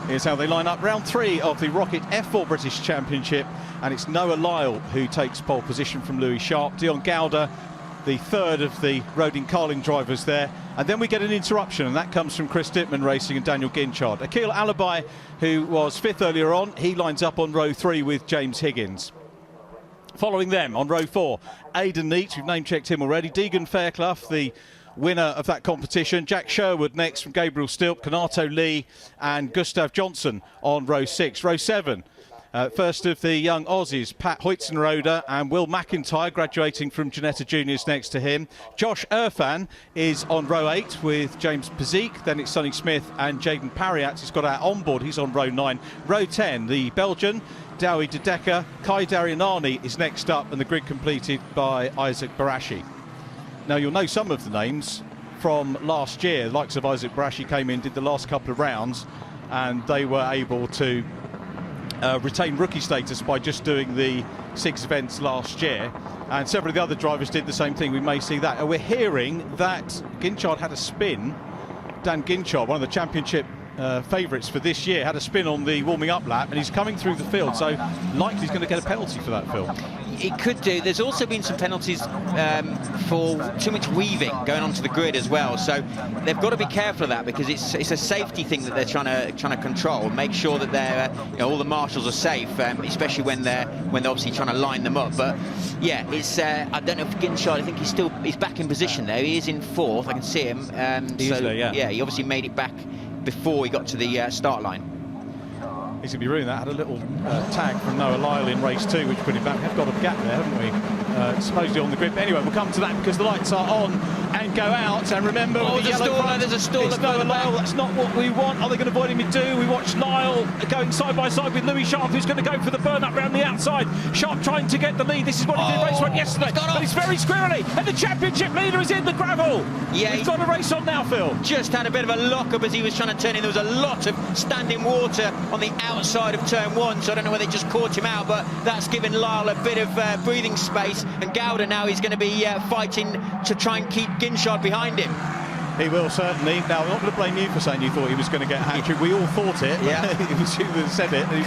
Here's how they line up. Round 3 of the ROKiT F4 British Championship, and it's Noah Lyle who takes pole position from Louis Sharp. Dion Gowder, the third of the Roding Carling drivers there. And then we get an interruption, and that comes from Chris Dittman Racing and Daniel Ginchard. Akil Alabai, who was 5th earlier on, he lines up on row 3 with James Higgins. Following them on row 4, Aidan Neate, we've name-checked him already. Deegan Fairclough, the winner of that competition. Jack Sherwood next from Gabriel Stilp, Kanato Lee and Gustav Johnson on row 6. Row 7, first of the young Aussies, Pat Hoytzenroder and Will McIntyre, graduating from Janetta Juniors next to him. Josh Irfan is on row 8 with James Pazik. Then it's Sonny Smith and Jaden Pariat. He's got out on board. He's on row 9. Row 10, the Belgian, Dowie De Decker. Kai Darianani is next up, and the grid completed by Isaac Barashi. Now, you'll know some of the names from last year. The likes of Isaac Barashi came in, did the last couple of rounds, and they were able to retain rookie status by just doing the 6 events last year. And several of the other drivers did the same thing. We may see that. And we're hearing that Ginchard had a spin. Dan Ginchard, one of the championship favourites for this year, had a spin on the warming up lap, and he's coming through the field, so likely he's going to get a penalty for that, Phil. He could do. There's also been some penalties for too much weaving going onto the grid as well, so they've got to be careful of that, because it's a safety thing that they're trying to control, make sure that they're all the marshals are safe, especially when they're obviously trying to line them up. But yeah, it's I don't know if Ginchard, I think he's back in position there. He is in 4th. I can see him. So there, yeah, he obviously made it back before he got to the start line. He's going to be ruining that. Had a little tag from Noah Lyle in race 2, which put him back. We've got a gap there, haven't we? Supposedly on the grid. But anyway, we'll come to that because the lights are on and go out. And remember, there's a stall. It's Noah Lyle. That's not what we want. Are they going to avoid him? We do. We watch Lyle going side by side with Louis Sharp, who's going to go for the burn up round the outside. Sharp trying to get the lead. This is what he did race 1 yesterday. But it's very squirrely. And the championship leader is in the gravel. Yeah, he's got a race on now, Phil. Just had a bit of a lock-up as he was trying to turn in. There was a lot of standing water on the outside of turn 1, so I don't know whether they just caught him out, but that's given Lyle a bit of breathing space, and Gowder now is going to be fighting to try and keep Ginchard behind him. He will, certainly. Now, I'm not going to blame you for saying you thought he was going to get a hat-trick. We all thought it. Yeah. It was you that said it. He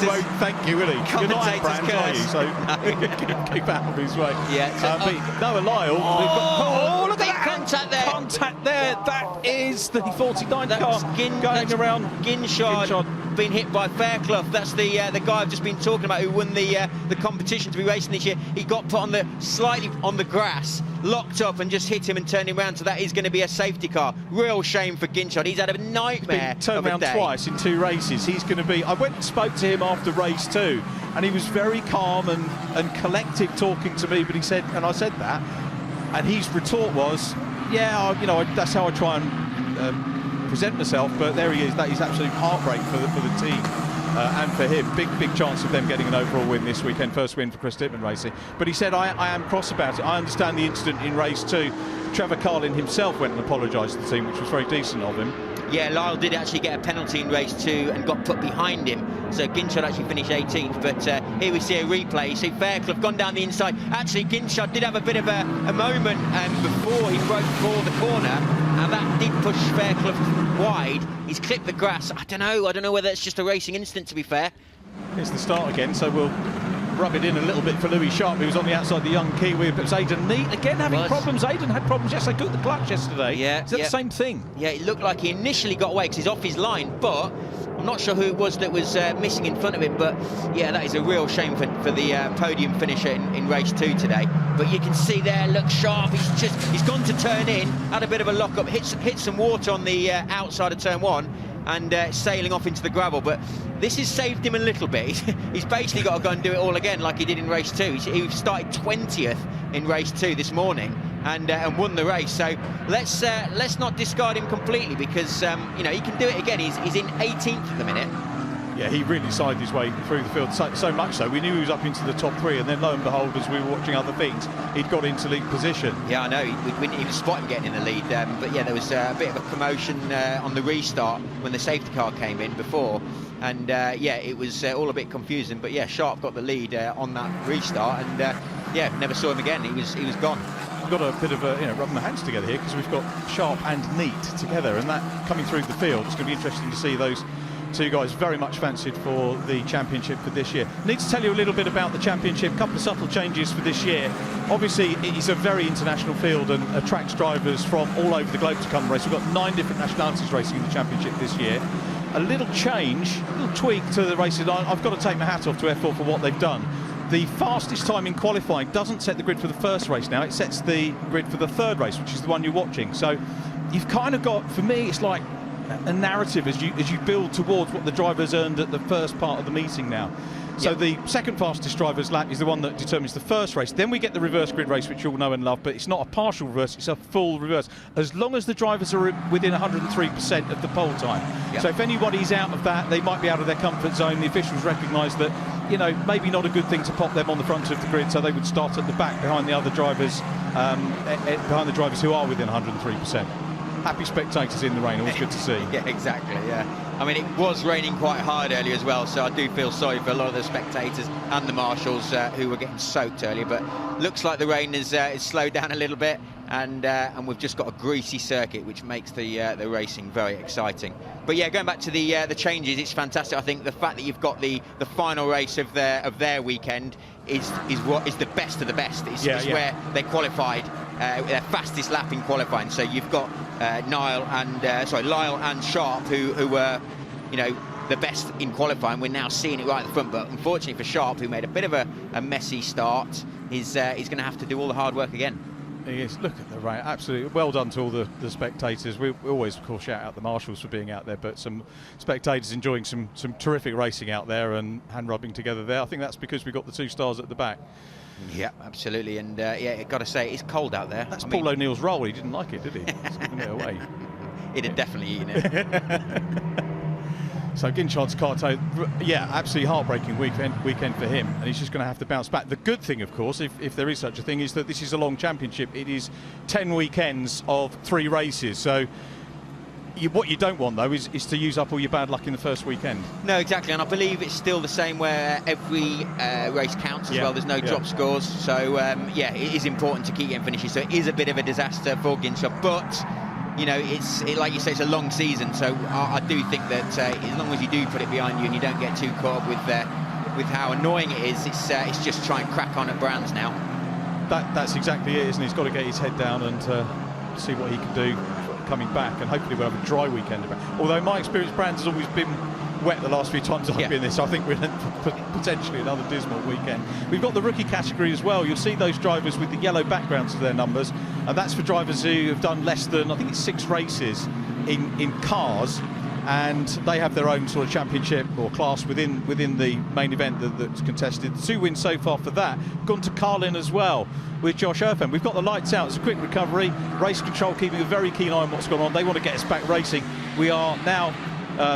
won't thank you, will he? You're not at Brands, are you? So keep out of his way. Yeah. But Noah Lyle. Look at that! Contact there. Contact there. That is the 49 car going around. Ginchard being hit by Fairclough. That's the guy I've just been talking about, who won the competition to be racing this year. He got put on slightly on the grass, locked up, and just hit him and turned him around. So that is going to be a safety car. Real shame for Ginchard. He's had a nightmare. He's been turned around twice in 2 races. He's going to be. I went and spoke to him after race 2, and he was very calm and collected talking to me. But he said, and I said that, and his retort was, "Yeah, that's how I try and present myself." But there he is. That is absolute heartbreak for the team and for him. Big chance of them getting an overall win this weekend. First win for Chris Dittman Racing. But he said, I am cross about it. I understand the incident in race 2. Trevor Carlin himself went and apologised to the team, which was very decent of him. Yeah, Lyle did actually get a penalty in race 2 and got put behind him. So Ginchard actually finished 18th. But here we see a replay. You see Fairclough gone down the inside. Actually, Ginchard did have a bit of a moment before he broke for the corner, and that did push Fairclough wide. He's clipped the grass. I don't know whether it's just a racing incident, to be fair. Here's the start again, so we'll rub it in a little bit for Louis Sharp, who was on the outside, the young Kiwi. But it's Aidan Neate again having problems. Aidan had problems yesterday. Got the clutch yesterday. Yeah. Is that the same thing? Yeah, it looked like he initially got away because he's off his line, but I'm not sure who it was that was missing in front of him. But yeah, that is a real shame for the podium finisher in race 2 today. But you can see there, look Sharp. He's gone to turn in, had a bit of a lock up, hit some water on the outside of turn 1. And sailing off into the gravel, but this has saved him a little bit. He's basically got to go and do it all again like he did in race 2. He started 20th in race 2 this morning and won the race. So let's not discard him completely, because he can do it again. He's in 18th at the minute. Yeah, he really sided his way through the field, so much so we knew he was up into the top 3, and then lo and behold, as we were watching other things, he'd got into lead position. Yeah, I know, we didn't even spot him getting in the lead, but yeah, there was a bit of a commotion on the restart when the safety car came in before, and yeah, it was all a bit confusing, but yeah, Sharp got the lead on that restart, and yeah, never saw him again. He was gone. We've got a bit of a rubbing the hands together here, because we've got Sharp and Neate together, and that coming through the field, it's going to be interesting to see those two guys very much fancied for the championship for this year. Need to tell you a little bit about the championship. A couple of subtle changes for this year. Obviously, it is a very international field and attracts drivers from all over the globe to come race. We've got 9 different nationalities racing in the championship this year. A little change, a little tweak to the races. I've got to take my hat off to F4 for what they've done. The fastest time in qualifying doesn't set the grid for the first race now. It sets the grid for the third race, which is the one you're watching. So you've kind of got, for me, it's like a narrative as you build towards what the drivers earned at the first part of the meeting now. So the second fastest driver's lap is the one that determines the first race. Then we get the reverse grid race, which you all know and love, but it's not a partial reverse, it's a full reverse, as long as the drivers are within 103% of the pole time. So if anybody's out of that, they might be out of their comfort zone. The officials recognise that, you know, maybe not a good thing to pop them on the front of the grid, so they would start at the back behind the other drivers, behind the drivers who are within 103%. Happy spectators in the rain, always good to see. Yeah, exactly, yeah. I mean, it was raining quite hard earlier as well, so I do feel sorry for a lot of the spectators and the marshals who were getting soaked earlier, but looks like the rain is slowed down a little bit, and we've just got a greasy circuit, which makes the racing very exciting. But yeah, going back to the changes, it's fantastic. I think the fact that you've got the final race of their weekend is what is the best of the best. It's where they qualified, their fastest lap in qualifying. So you've got Lyle and Sharp, who were, you know, the best in qualifying. We're now seeing it right at the front, but unfortunately for Sharp, who made a bit of a messy start, he's going to have to do all the hard work again. He is. Look at the rain. Absolutely well done to all the spectators. We always, of course, shout out the marshals for being out there, but some spectators enjoying some terrific racing out there and hand rubbing together there. I think that's because we've got the 2 stars at the back. Yeah, absolutely. And yeah, I've got to say, it's cold out there. That's Paul O'Neill's role. He didn't like it, did he? He's giving it away. He'd have definitely eaten it. So Ginchard's Carto, yeah, absolutely heartbreaking weekend for him, and he's just going to have to bounce back. The good thing, of course, if there is such a thing, is that this is a long championship. It is 10 weekends of 3 races. So what you don't want, though, is to use up all your bad luck in the first weekend. No, exactly, and I believe it's still the same where every race counts as well. There's no drop scores. So, yeah, it is important to keep getting finishes. So it is a bit of a disaster for Ginchard, but you know, like you say, it's a long season, so I do think that as long as you do put it behind you and you don't get too caught up with how annoying it is, it's just try and crack on at Brands now. That's exactly it, isn't it? He's got to get his head down and see what he can do coming back, and hopefully we'll have a dry weekend. Although in my experience, Brands has always been wet the last few times I've been there, so I think we're in potentially another dismal weekend. We've got the rookie category as well. You'll see those drivers with the yellow backgrounds to their numbers, and that's for drivers who have done less than, I think it's 6 races in cars, and they have their own sort of championship or class within the main event that's contested. 2 wins so far for that. Gone to Carlin as well with Josh Erfen. We've got the lights out. It's a quick recovery. Race control keeping a very keen eye on what's going on. They want to get us back racing. We are now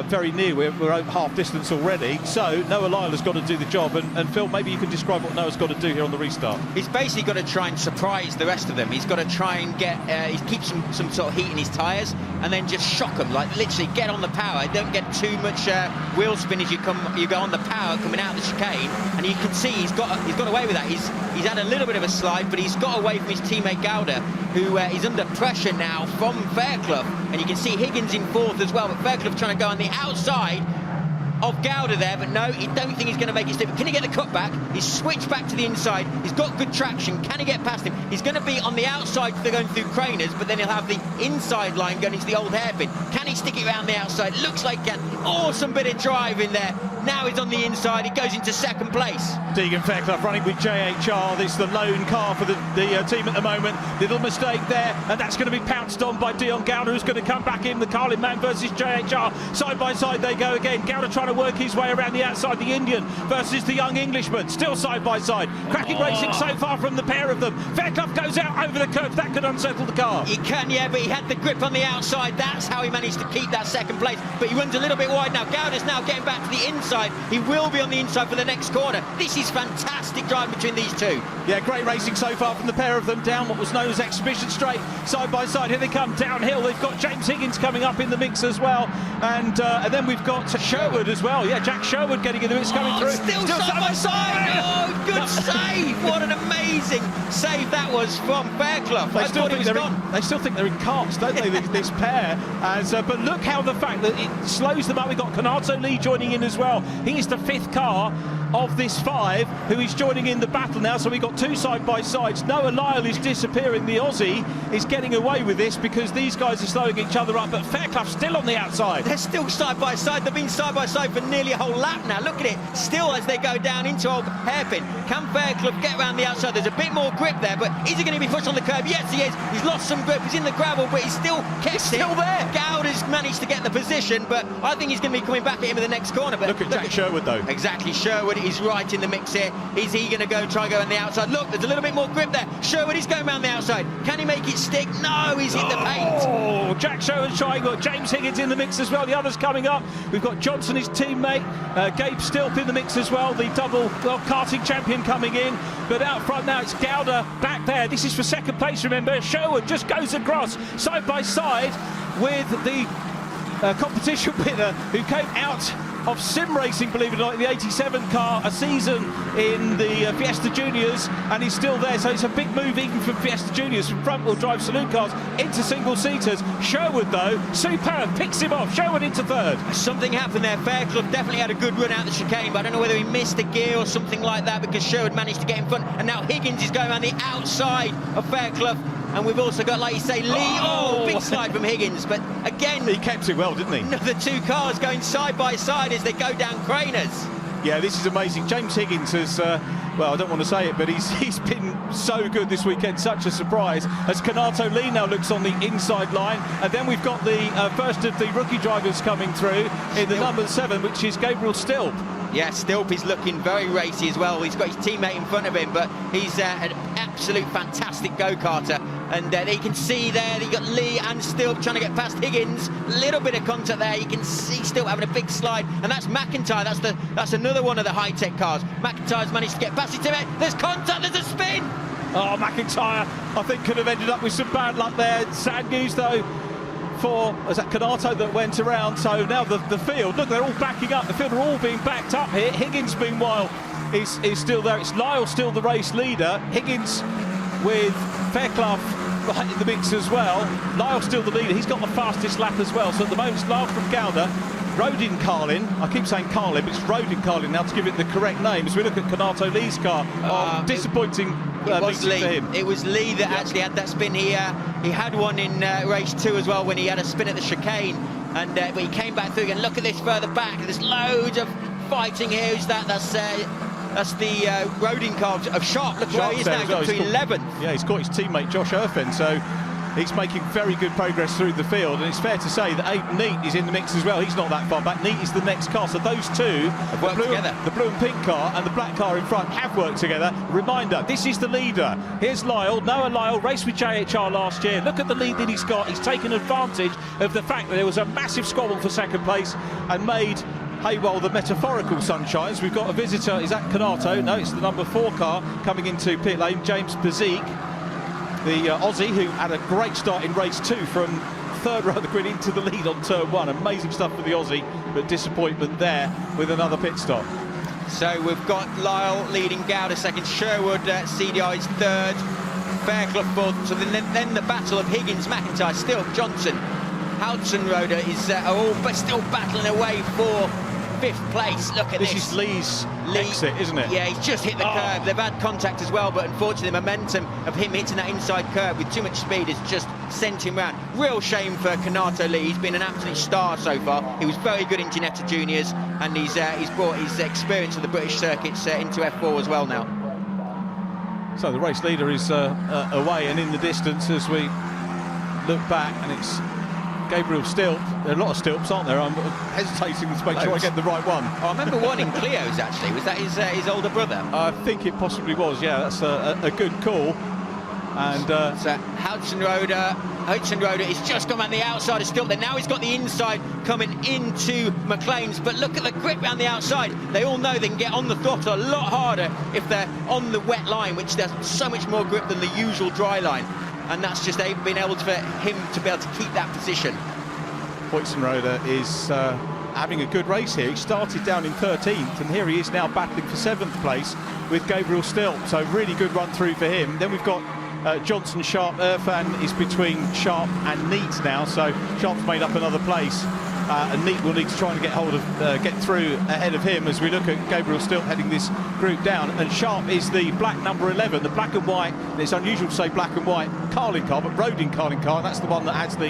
very near. We're at half distance already, so Noah Lyle has got to do the job, and Phil, maybe you can describe what Noah's got to do here on the restart. He's basically got to try and surprise the rest of them. He's got to try and keep some sort of heat in his tyres, and then just shock them, like literally get on the power. Don't get too much wheel spin as you go on the power coming out of the chicane, and you can see he's got away with that. He's had a little bit of a slide, but he's got away from his teammate Gowder, who is under pressure now from Fairclough, and you can see Higgins in 4th as well, but Fairclough trying to go on the outside of Gowder there, but no, I don't think he's going to make it slip. Can he get the cut back? He's switched back to the inside. He's got good traction. Can he get past him? He's going to be on the outside if they're going through Craners, but then he'll have the inside line going into the old hairpin. Can he stick it around the outside? Looks like he can. Awesome bit of drive in there. Now he's on the inside. He goes into 2nd place. Deegan Fairclough running with JHR. This is the lone car for the team at the moment. Little mistake there, and that's going to be pounced on by Dion Gowder, who's going to come back in. The Carlin man versus JHR. Side by side they go again. Gowder trying to work his way around the outside. The Indian versus the young Englishman. Still side by side. Cracking racing so far from the pair of them. Fairclough goes out over the curve. That could unsettle the car. He can, yeah, but he had the grip on the outside. That's how he managed to keep that 2nd place. But he runs a little bit wide now. Gowder's now getting back to the inside outside. He will be on the inside for the next corner. This is fantastic driving between these two. Yeah, great racing so far from the pair of them down what was known as Exhibition Straight, side by side. Here they come downhill. They've got James Higgins coming up in the mix as well, and then we've got Sherwood as well. Yeah, Jack Sherwood getting in the mix, coming through. Still side by side. Oh, good save! What an amazing save that was from Fairclough. They still think they're in carts, don't they? This pair. But look how the fact that it slows them up. We've got Kanato Lee joining in as well. He is the 5th car of this 5 who is joining in the battle now. So we've got 2 side-by-sides. Noah Lyle is disappearing. The Aussie is getting away with this because these guys are slowing each other up, but Fairclough still on the outside. They're still side-by-side. They've been side-by-side for nearly a whole lap now. Look at it. Still as they go down into old hairpin. Can Fairclough get around the outside? There's a bit more grip there, but is he going to be pushed on the curb? Yes, he is. He's lost some grip. He's in the gravel, but he's still kept it. Still there. Gowder's managed to get the position, but I think he's going to be coming back at him in the next corner. But look at Jack Sherwood, though. Exactly. Sherwood is right in the mix here. Is he going to try on the outside? Look, there's a little bit more grip there. Sherwood is going around the outside. Can he make it stick? No, he's hit the paint. Oh, Jack Sherwood's trying. We've got James Higgins in the mix as well. The others coming up. We've got Johnson, his teammate. Gabe Stilp in the mix as well. The double karting champion coming in. But out front now, it's Gowder back there. This is for second place, remember. Sherwood just goes across side by side with the competition winner who came out of sim racing, believe it or not, in the 87 car, a season in the Fiesta Juniors, and he's still there. So it's a big move even from Fiesta Juniors, from front-wheel drive saloon cars into single-seaters. Sherwood, though, superb, picks him off. Sherwood into 3rd. Something happened there. Fairclough definitely had a good run out the chicane, but I don't know whether he missed a gear or something like that, because Sherwood managed to get in front, and now Higgins is going around the outside of Fairclough. And we've also got, like you say, Lee. Oh, big slide from Higgins. But again, he kept it well, didn't he? The 2 cars going side by side as they go down Craners. Yeah, this is amazing. James Higgins has, well, I don't want to say it, but he's been so good this weekend, such a surprise. As Kanato Lee now looks on the inside line. And then we've got the first of the rookie drivers coming through in the number 7, which is Gabriel Stilp. Yeah, Stilp is looking very racy as well. He's got his teammate in front of him, but he's an absolute fantastic go-karter. And you can see there, you got Lee and Stilp trying to get past Higgins. A little bit of contact there. You can see Stilp having a big slide, and that's McIntyre. That's another one of the high-tech cars. McIntyre's managed to get past his teammate. There's contact. There's a spin. Oh, McIntyre, I think, could have ended up with some bad luck there. Sad news, though, for Kanato that went around. So now the field, look, they're all backing up. The field are all being backed up here. Higgins, meanwhile, is still there. It's Lyle still the race leader. Higgins with Fairclough right in the mix as well. Lyle still the leader. He's got the fastest lap as well. So at the moment, it's Lyle from Gowder. Rodin Carlin, I keep saying Carlin, but it's Rodin Carlin now to give it the correct name. As we look at Kanato Lee's car, disappointing it for him. It was Lee that actually had that spin. He had one in race 2 as well when he had a spin at the chicane, and but he came back through again. Look at this further back. There's loads of fighting here. Who's that? That's the Rodin car of Sharp. Look where he is now. He's up to 11th. Yeah, he's caught his teammate Josh Irfin, so he's making very good progress through the field, and it's fair to say that Aiden Neat is in the mix as well. He's not that far back. Neat is the next car, so those two have worked together. The blue and pink car and the black car in front have worked together. Reminder, this is the leader. Here's Lyle. Noah Lyle raced with JHR last year. Look at the lead that he's got. He's taken advantage of the fact that there was a massive squabble for second place and made hay while the metaphorical sun shines. We've got a visitor. Is that Kanato? No, it's the number 4 car coming into pit lane, James Bazik, the Aussie, who had a great start in race 2 from 3rd row of the grid into the lead on turn 1. Amazing stuff for the Aussie, but disappointment there with another pit stop. So we've got Lyle leading, Gowder 2nd, Sherwood CDI is 3rd, Fairclough 4th. So then the battle of Higgins, McIntyre, Stilp, Johnson, Hudson-Roder is all but still battling away for 5th place. Look at this. This is Lee's exit, isn't it? Yeah, he's just hit the curb. They've had contact as well, but unfortunately the momentum of him hitting that inside curb with too much speed has just sent him round. Real shame for Kanato Lee. He's been an absolute star so far. He was very good in Ginetta Juniors, and he's brought his experience of the British circuits into F4 as well now. So the race leader is away and in the distance as we look back, and it's Gabriel Stilp. There are a lot of Stilps, aren't there? I'm hesitating to make sure I get the right one. I remember one in Clio's, actually. Was that his older brother? I think it possibly was, yeah. That's a good call. And so Hudson Roder is just come around the outside of Stilton. Now he's got the inside coming into McLean's, but look at the grip around the outside. They all know they can get on the throttle a lot harder if they're on the wet line, which there's so much more grip than the usual dry line. And that's just been able for him to be able to keep that position. Hudson Roder is having a good race here. He started down in 13th, and here he is now battling for 7th place with Gabriel Stilt. So really good run through for him. Then we've got Johnson, Sharp. Irfan is between Sharp and Neat now, so Sharp's made up another place, and Neat will need to try and get through ahead of him as we look at Gabriel Stilt heading this group down. And Sharp is the black number 11, the black and white, and it's unusual to say black and white Carling car, but Roding Carling car, and that's the one that has the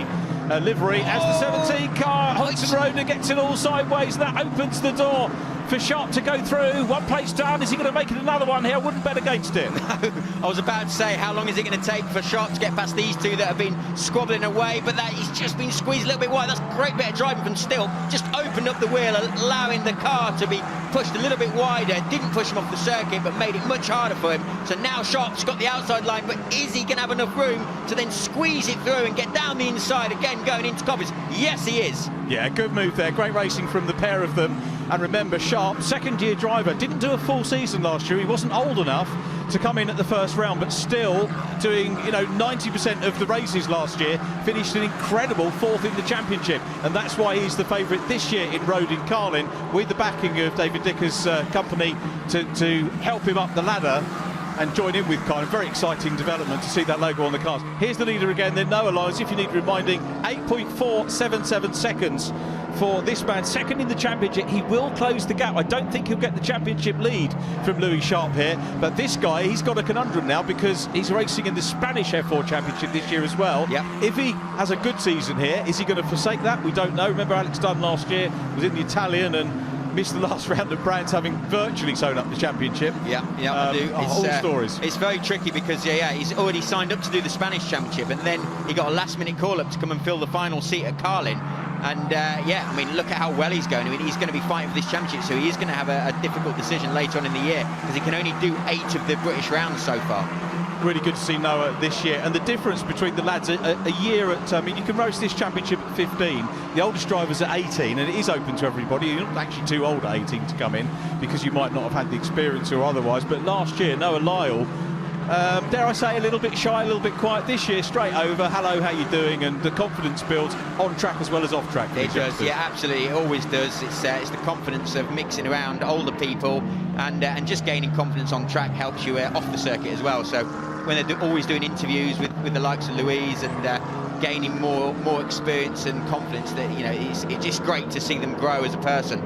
livery. As the 17 car, Hudson Roder gets it all sideways, and that opens the door for Sharp to go through. One place down. Is he going to make it another one here? I wouldn't bet against it. No, I was about to say, how long is it going to take for Sharp to get past these two that have been squabbling away? But that he's just been squeezed a little bit wide. That's a great bit of driving from Still. Just opened up the wheel, allowing the car to be pushed a little bit wider. Didn't push him off the circuit, but made it much harder for him. So now Sharp's got the outside line, but is he going to have enough room to then squeeze it through and get down the inside again, going into Coppers? Yes, he is. Yeah, good move there. Great racing from the pair of them. And remember, Sharp, second-year driver, didn't do a full season last year. He wasn't old enough to come in at the first round, but still doing, 90% of the races last year, finished an incredible 4th in the championship. And that's why he's the favourite this year in Roding Carlin, with the backing of David Dicker's company to help him up the ladder and join in with Carlin. Very exciting development to see that logo on the cars. Here's the leader again, then Noah Lyons, if you need reminding, 8.477 seconds for this man, second in the championship. He will close the gap. I don't think he'll get the championship lead from Louis Sharp here, but this guy, he's got a conundrum now because he's racing in the Spanish F4 Championship this year as well. Yep. If he has a good season here, is he going to forsake that? We don't know. Remember, Alex Dunn last year was in the Italian and missed the last round of Brands, having virtually sewn up the championship. I do. All stories. It's very tricky because he's already signed up to do the Spanish Championship, and then he got a last-minute call-up to come and fill the final seat at Carlin. And look at how well he's going. He's going to be fighting for this championship, so he is going to have a difficult decision later on in the year because he can only do 8 of the British rounds so far. Really good to see Noah this year, and the difference between the lads a year at you can race this championship at 15, the oldest drivers at 18, and it is open to everybody. You're not actually too old at 18 to come in because you might not have had the experience or otherwise, but last year Noah Lyle, dare I say, a little bit shy, a little bit quiet. This year straight over, hello, how you doing, and the confidence builds on track as well as off track. It does, yeah, absolutely, it always does. It's the confidence of mixing around older people and just gaining confidence on track helps you off the circuit as well. So when they're always doing interviews with the likes of Louise and gaining more experience and confidence, that it's just great to see them grow as a person.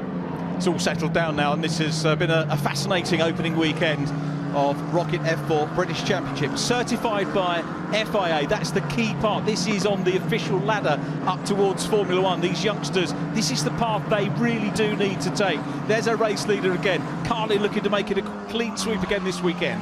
It's all settled down now, and this has been a fascinating opening weekend of ROKiT F4 British Championship, certified by FIA. That's the key part. This is on the official ladder up towards Formula One. These youngsters, this is the path they really do need to take. There's a race leader again. Carlin looking to make it a clean sweep again this weekend.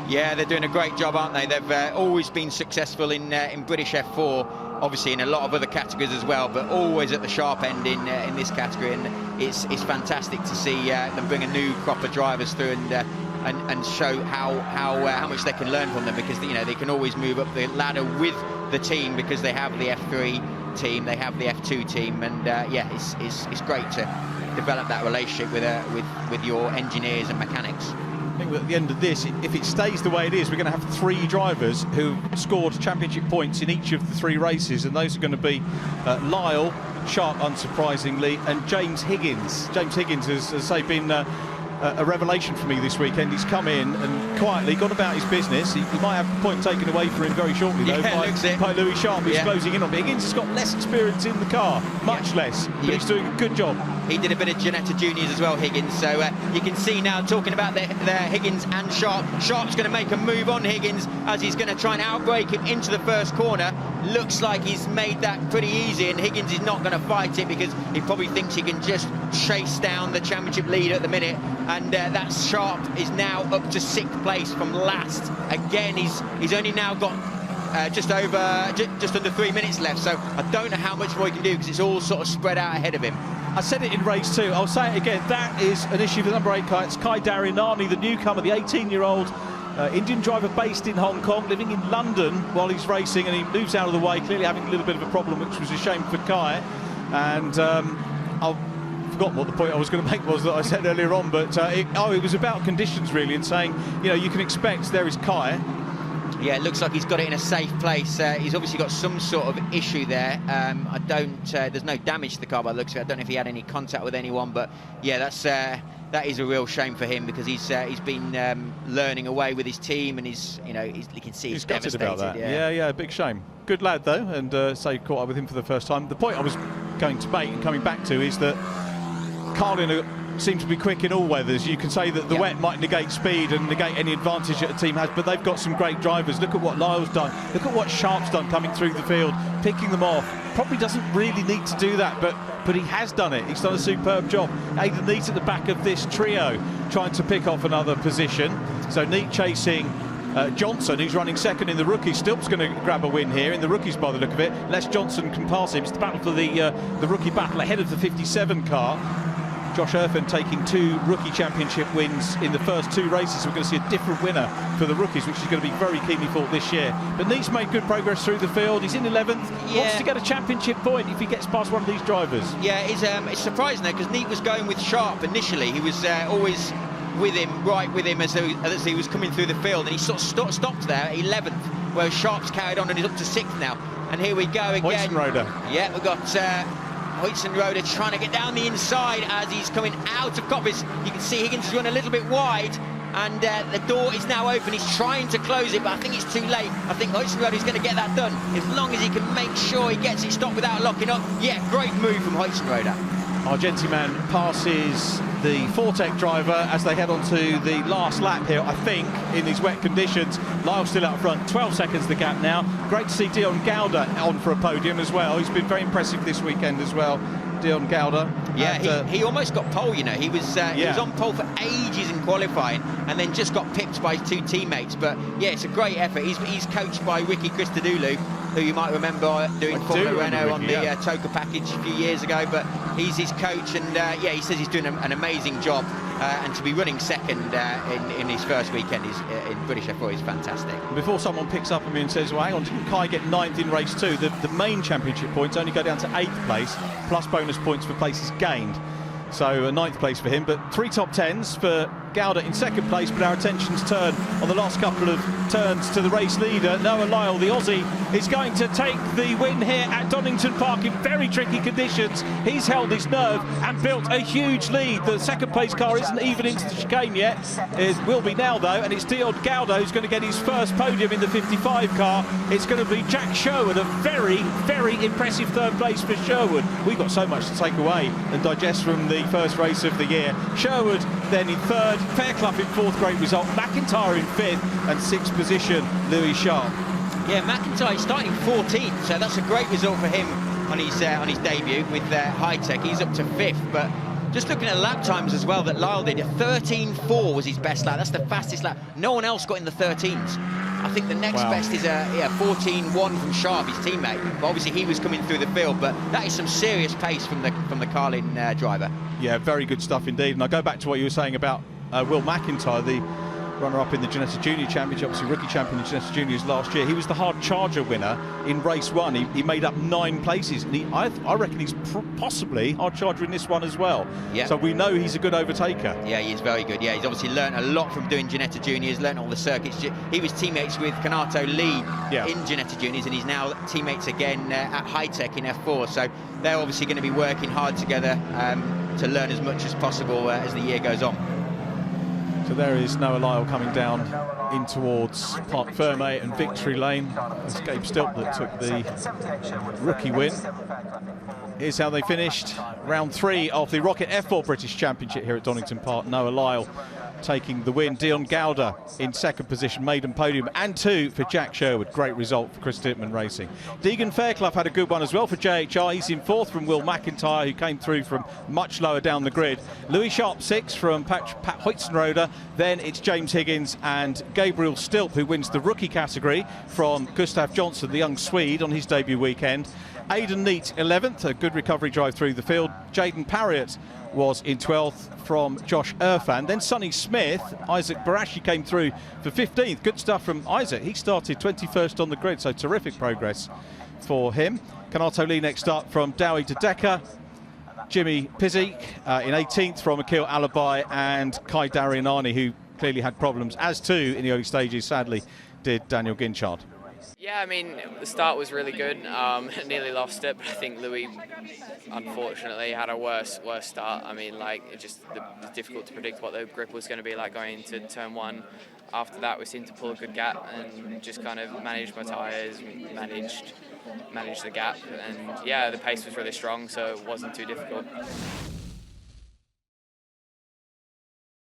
Yeah, they're doing a great job, aren't they? They've always been successful in British F4, obviously in a lot of other categories as well, but always at the sharp end in this category. And it's fantastic to see them bring a new crop of drivers through and show how much they can learn from them, because they can always move up the ladder with the team because they have the F3 team, they have the F2 team, and it's great to develop that relationship with your engineers and mechanics. I think at the end of this, if it stays the way it is, we're going to have 3 drivers who scored championship points in each of the 3 races, and those are going to be Lyle, Sharp unsurprisingly, and James Higgins. James Higgins has been a revelation for me this weekend. He's come in and quietly gone about his business. He might have a point taken away from him very shortly, though, by Louis Sharp, who's closing in on him. Higgins has got less experience in the car, much less, but he's doing a good job. He did a bit of Ginetta Juniors as well, Higgins, so you can see now, talking about the Higgins and Sharp. Sharp's going to make a move on Higgins as he's going to try and outbrake him into the first corner. Looks like he's made that pretty easy, and Higgins is not going to fight it because he probably thinks he can just chase down the championship lead at the minute. And that Sharp is now up to 6th place from last. Again, he's only now got just under 3 minutes left, so I don't know how much more he can do because it's all sort of spread out ahead of him. I said it in race 2, I'll say it again, that is an issue for the number 8 car. It's Kai Darinani, the newcomer, the 18-year-old. Indian driver based in Hong Kong, living in London while he's racing, and he moves out of the way, clearly having a little bit of a problem, which was a shame for Kai. And I've forgotten what the point I was going to make was that I said earlier on, but it was about conditions really, and saying, you know, you can expect there is Kai. Yeah, it looks like he's got it in a safe place. He's obviously got some sort of issue there. There's no damage to the car by the looks of it. I don't know if he had any contact with anyone, but yeah, that is a real shame for him, because he's been learning away with his team, and you can see he's devastated about that. Yeah, big shame. Good lad though, and caught up with him for the first time. The point I was going to make and coming back to is that Carlin seem to be quick in all weathers. You can say that the wet might negate speed and negate any advantage that a team has, but they've got some great drivers. Look at what Lyle's done. Look at what Sharp's done coming through the field, picking them off. Probably doesn't really need to do that, but he has done it. He's done a superb job. Aidan Neat at the back of this trio, trying to pick off another position. So Neat chasing Johnson, who's running second in the rookies. Stilp's going to grab a win here in the rookies by the look of it. Les Johnson can pass him. It's the battle for the rookie battle ahead of the 57 car. Josh Erfan taking 2 rookie championship wins in the first 2 races. We're going to see a different winner for the rookies, which is going to be very keenly fought this year. But Neat's made good progress through the field. He's in 11th. Yeah. Wants to get a championship point if he gets past one of these drivers. Yeah, it's surprising though, because Neat was going with Sharp initially. He was always with him, right with him as he was coming through the field, and he sort of stopped there at 11th, whereas Sharp's carried on and he's up to 6th now. And here we go again. Hoytsenroder. Yeah, we've got Hoytsenroder trying to get down the inside as he's coming out of coppice. You can see Higgins run a little bit wide, and the door is now open. He's trying to close it, but I think it's too late. I think Hoytsenroder is going to get that done as long as he can make sure he gets it stopped without locking up. Yeah, great move from Hoytsenroder. Argentiman passes the Fortec driver as they head on to the last lap here, I think, in these wet conditions. Lyle's still out front, 12 seconds the gap now. Great to see Dion Gouda on for a podium as well. He's been very impressive this weekend as well, Dion Gouda. Yeah, he almost got pole, you know. He was on pole for ages in qualifying, and then just got pipped by his 2 teammates. But yeah, it's a great effort. He's coached by Ricky Christodoulou, who you might remember doing Formula Renault on the Toka package a few years ago. But he's his coach, and yeah, he says he's doing an amazing job. And to be running second in his first weekend in British F4 is fantastic. Before someone picks up on me and says, well, hang on, didn't Kai get 9th in race 2? The main championship points only go down to 8th place, plus bonus points for places gained. So a 9th place for him, but 3 top 10s for Gouda in 2nd place. But our attentions turn on the last couple of turns to the race leader, Noah Lyle, the Aussie, is going to take the win here at Donington Park in very tricky conditions. He's held his nerve and built a huge lead. The 2nd place car isn't even into the chicane yet. It will be now though, and it's Dion Gouda who's going to get his first podium in the 55 car. It's going to be Jack Sherwood, a very, very impressive 3rd place for Sherwood. We've got so much to take away and digest from the first race of the year. Sherwood then in 3rd, Fairclough in 4th, great result. McIntyre in 5th, and 6th position, Louis Sharp. Yeah, McIntyre starting 14th, so that's a great result for him on his debut with High-Tech. He's up to 5th, but just looking at lap times as well that Lyle did, 13.4 was his best lap. That's the fastest lap. No one else got in the 13s. I think the next best is a 14.1 from Sharp, his teammate. But obviously he was coming through the field, but that is some serious pace from the Carlin driver. Yeah, very good stuff indeed. And I go back to what you were saying about Will McIntyre, the runner-up in the Ginetta Junior Championship, obviously rookie champion in Ginetta Juniors last year. He was the hard charger winner in race 1. He made up 9 places, and I reckon he's possibly hard charger in this one as well. Yeah. So we know he's a good overtaker. Yeah, he is very good. Yeah, he's obviously learned a lot from doing Ginetta Juniors, learned all the circuits. He was teammates with Kanato Lee in Ginetta Juniors, and he's now teammates again at High-Tech in F4. So they're obviously going to be working hard together to learn as much as possible as the year goes on. So there is Noah Lyle coming down in towards Parc Ferme and Victory Lane. It's Gabe Stilp that took the rookie win. Here's how they finished. Round 3 of the ROKiT F4 British Championship here at Donington Park. Noah Lyle taking the win. Dion Gouda in 2nd position, maiden podium, and 2 for Jack Sherwood. Great result for Chris Dittman Racing. Deegan Fairclough had a good one as well for JHR. He's in 4th from Will McIntyre, who came through from much lower down the grid. Louis Sharp 6th from Pat Hoytsenroder. Then it's James Higgins and Gabriel Stilp, who wins the rookie category from Gustav Johnson, the young Swede, on his debut weekend. Aidan Neat 11th, a good recovery drive through the field. Jaden Parriott was in 12th from Josh Irfan. Then Sonny Smith, Isaac Barashi came through for 15th. Good stuff from Isaac. He started 21st on the grid, so terrific progress for him. Kanato Lee next up from Dowie Dedeka. Jimmy Pizik in 18th from Akil Alabai, and Kai Darianani, who clearly had problems, as too in the early stages, sadly, did Daniel Ginchard. Yeah, I mean, the start was really good. Nearly lost it, but I think Louis, unfortunately, had a worse start. I mean, like, it was difficult to predict what the grip was going to be like going into turn one. After that, we seemed to pull a good gap and just kind of managed my tyres, managed the gap, and yeah, the pace was really strong, so it wasn't too difficult.